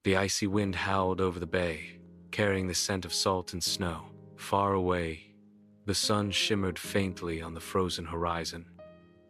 The icy wind howled over the bay, carrying the scent of salt and snow. Far away, the sun shimmered faintly on the frozen horizon,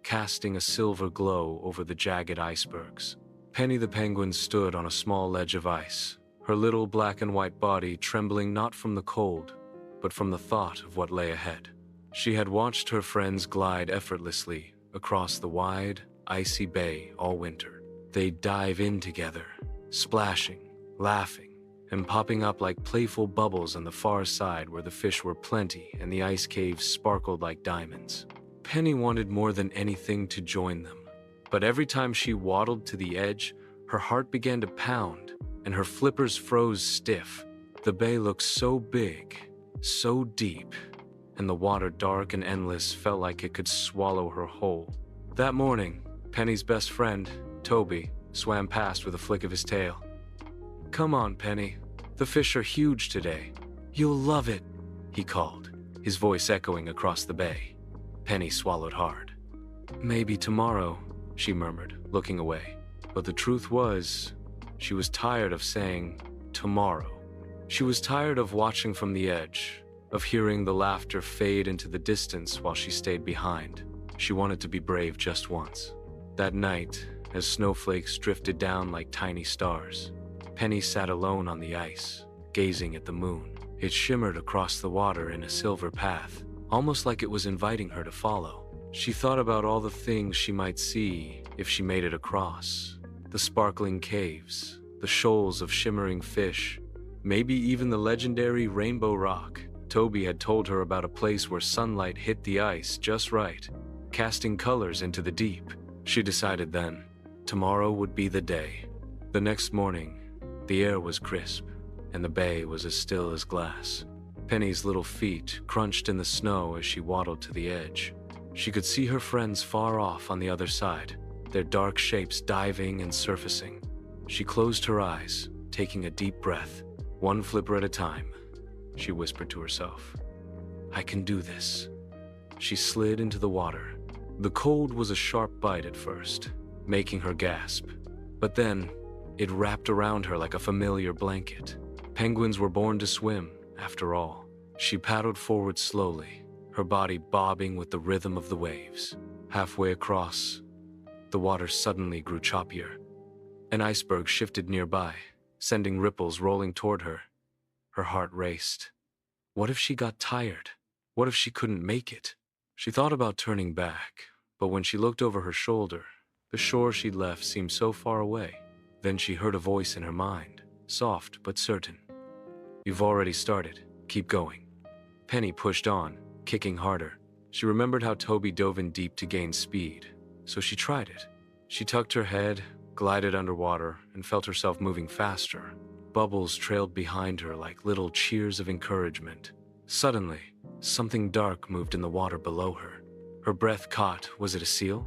casting a silver glow over the jagged icebergs. Penny the penguin stood on a small ledge of ice, her little black and white body trembling not from the cold, but from the thought of what lay ahead. She had watched her friends glide effortlessly across the wide, icy bay all winter. They'd dive in together, splashing, laughing, and popping up like playful bubbles on the far side where the fish were plenty and the ice caves sparkled like diamonds. Penny wanted more than anything to join them, but every time she waddled to the edge, her heart began to pound and her flippers froze stiff. The bay looked so big, so deep, and the water dark and endless felt like it could swallow her whole. That morning, Penny's best friend, Toby, swam past with a flick of his tail. "Come on, Penny. The fish are huge today. You'll love it," he called, his voice echoing across the bay. Penny swallowed hard. "Maybe tomorrow," she murmured, looking away. But the truth was, she was tired of saying, tomorrow. She was tired of watching from the edge, of hearing the laughter fade into the distance while she stayed behind. She wanted to be brave just once. That night, as snowflakes drifted down like tiny stars, Penny sat alone on the ice, gazing at the moon. It shimmered across the water in a silver path, almost like it was inviting her to follow. She thought about all the things she might see if she made it across. The sparkling caves, the shoals of shimmering fish, maybe even the legendary Rainbow Rock. Toby had told her about a place where sunlight hit the ice just right, casting colors into the deep. She decided then, tomorrow would be the day. The next morning, the air was crisp, and the bay was as still as glass. Penny's little feet crunched in the snow as she waddled to the edge. She could see her friends far off on the other side, their dark shapes diving and surfacing. She closed her eyes, taking a deep breath. "One flipper at a time," she whispered to herself. "I can do this." She slid into the water. The cold was a sharp bite at first, making her gasp. But then, it wrapped around her like a familiar blanket. Penguins were born to swim, after all. She paddled forward slowly, her body bobbing with the rhythm of the waves. Halfway across, the water suddenly grew choppier. An iceberg shifted nearby, sending ripples rolling toward her. Her heart raced. What if she got tired? What if she couldn't make it? She thought about turning back, but when she looked over her shoulder, the shore she'd left seemed so far away. Then she heard a voice in her mind, soft but certain. "You've already started. Keep going." Penny pushed on, kicking harder. She remembered how Toby dove in deep to gain speed, so she tried it. She tucked her head, glided underwater, and felt herself moving faster. Bubbles trailed behind her like little cheers of encouragement. Suddenly, something dark moved in the water below her. Her breath caught. Was it a seal?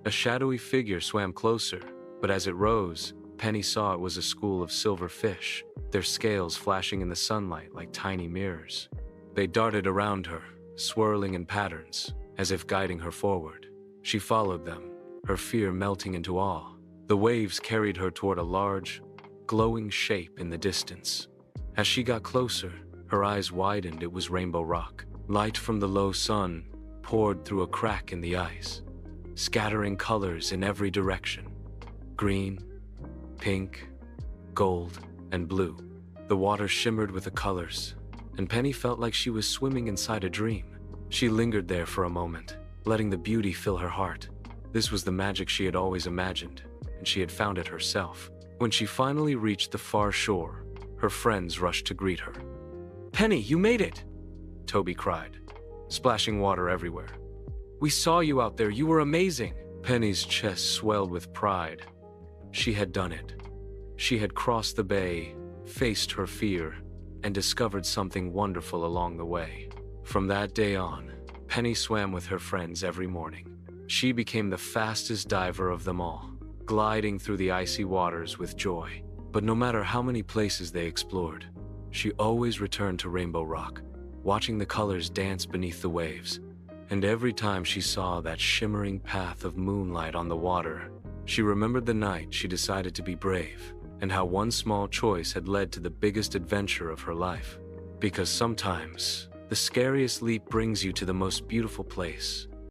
A shadowy figure swam closer, but as it rose, Penny saw it was a school of silver fish, their scales flashing in the sunlight like tiny mirrors. They darted around her, swirling in patterns, as if guiding her forward. She followed them, her fear melting into awe. The waves carried her toward a large, glowing shape in the distance. As she got closer, her eyes widened. It was Rainbow Rock. Light from the low sun poured through a crack in the ice, scattering colors in every direction. Green, pink, gold, and blue. The water shimmered with the colors, and Penny felt like she was swimming inside a dream. She lingered there for a moment, letting the beauty fill her heart. This was the magic she had always imagined, and she had found it herself. When she finally reached the far shore, her friends rushed to greet her. "Penny, you made it!" Toby cried, splashing water everywhere. "We saw you out there. You were amazing!" Penny's chest swelled with pride. She had done it. She had crossed the bay, faced her fear, and discovered something wonderful along the way. From that day on, Penny swam with her friends every morning. She became the fastest diver of them all, gliding through the icy waters with joy. But no matter how many places they explored, she always returned to Rainbow Rock, watching the colors dance beneath the waves. And every time she saw that shimmering path of moonlight on the water, she remembered the night she decided to be brave. and how one small choice had led to the biggest adventure of her life. Because sometimes, the scariest leap brings you to the most beautiful place.